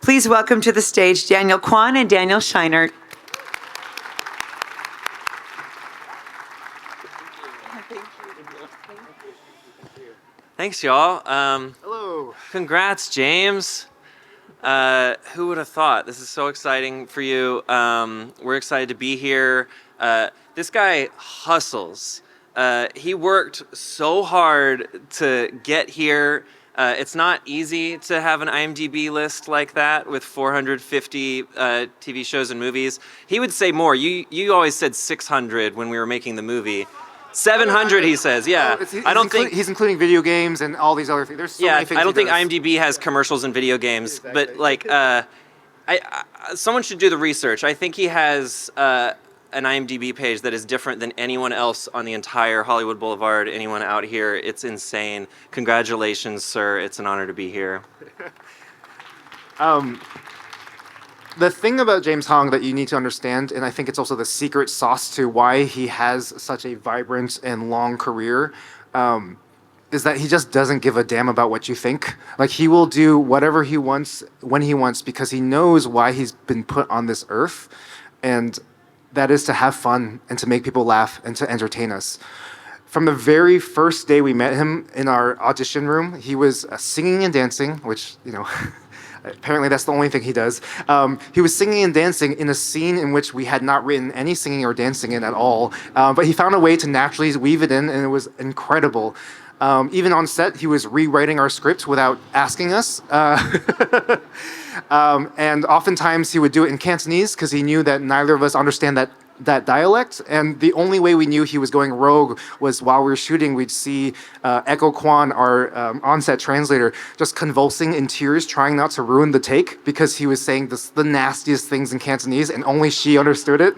Please welcome to the stage Daniel Kwan and Daniel Scheinert. Thanks, y'all. Hello. Congrats, James. Who would have thought? This is so exciting for you. We're excited to be here. This guy hustles. He worked so hard to get here. It's not easy to have an IMDb list like that with 450 TV shows and movies. He would say more. You always said 600 when we were making the movie. 700, he says. Yeah, I don't think he's including video games and all these other things. There's so many things. I don't think he does. IMDb has commercials and video games, Exactly. but like, someone should do the research. I think he has an IMDb page that is different than anyone else on the entire Hollywood Boulevard. Anyone out here? It's insane. Congratulations, sir. It's an honor to be here. The thing about James Hong that you need to understand, and I think it's also the secret sauce to why he has such a vibrant and long career, is that he just doesn't give a damn about what you think. Like, he will do whatever he wants when he wants because he knows why he's been put on this earth, and that is to have fun and to make people laugh and to entertain us. From the very first day we met him in our audition room, he was singing and dancing, which, you know, apparently that's the only thing he does. He was singing and dancing in a scene in which we had not written any singing or dancing in at all, but he found a way to naturally weave it in, and it was incredible. Even on set, he was rewriting our script without asking us. And oftentimes he would do it in Cantonese because he knew that neither of us understand that dialect. And the only way we knew he was going rogue was while we were shooting, we'd see Echo Kwan, our on-set translator, just convulsing in tears, trying not to ruin the take because he was saying the nastiest things in Cantonese and only she understood it.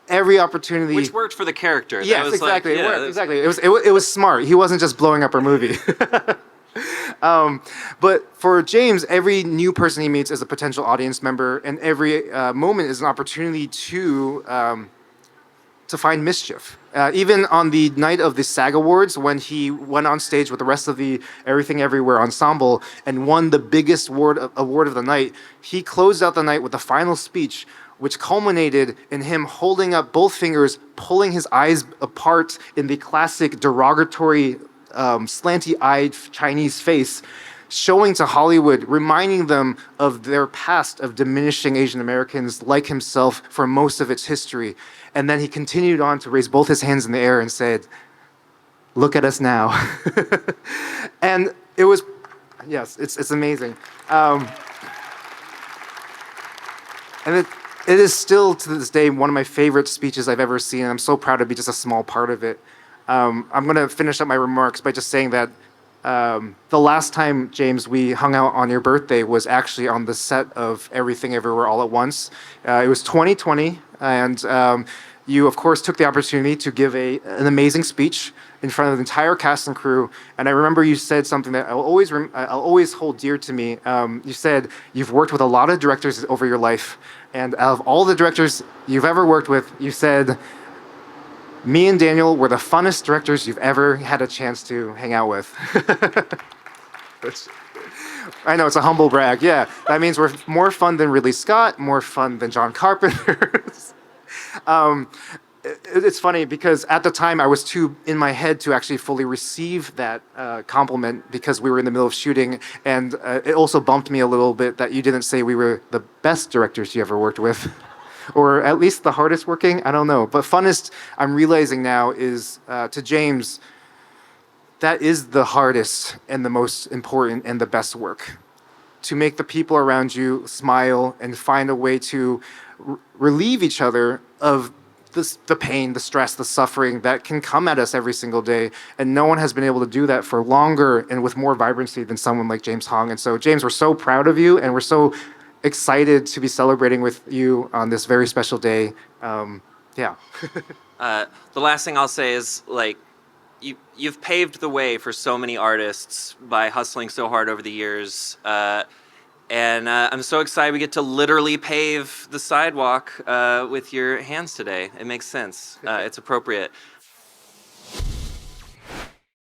Every opportunity, Which worked for the character. Yes, That was exactly. Like, it yeah, worked. Exactly. It was smart. He wasn't just blowing up our movie. But for James, every new person he meets is a potential audience member, and every moment is an opportunity to find mischief. Even on the night of the SAG Awards, when he went on stage with the rest of the Everything Everywhere ensemble and won the biggest award of the night, he closed out the night with the final speech, which culminated in him holding up both fingers, pulling his eyes apart in the classic derogatory, slanty-eyed Chinese face, showing to Hollywood, reminding them of their past of diminishing Asian Americans like himself for most of its history. And then he continued on to raise both his hands in the air and said, "Look at us now." And it was, yes, it's amazing. And it is still, to this day, one of my favorite speeches I've ever seen, and I'm so proud to be just a small part of it. I'm going to finish up my remarks by just saying that the last time, James, we hung out on your birthday was actually on the set of Everything Everywhere All at Once. It was 2020, and you, of course, took the opportunity to give an amazing speech in front of the entire cast and crew. And I remember you said something that I'll always hold dear to me. You said, "You've worked with a lot of directors over your life, and out of all the directors you've ever worked with," you said, "Me and Daniel were the funnest directors you've ever had a chance to hang out with." I know, it's a humble brag. Yeah, that means we're more fun than Ridley Scott, more fun than John Carpenter. It's funny because at the time I was too in my head to actually fully receive that compliment because we were in the middle of shooting, and it also bumped me a little bit that you didn't say we were the best directors you ever worked with. Or at least the hardest working, I don't know. But funnest, I'm realizing now, is to James, that is the hardest and the most important and the best work. To make the people around you smile and find a way to relieve each other of the pain, the stress, the suffering that can come at us every single day. And no one has been able to do that for longer and with more vibrancy than someone like James Hong. And so, James, we're so proud of you, and we're so excited to be celebrating with you on this very special day. Yeah. The last thing I'll say is, like, you've paved the way for so many artists by hustling so hard over the years. And I'm so excited we get to literally pave the sidewalk with your hands today. It makes sense. It's appropriate.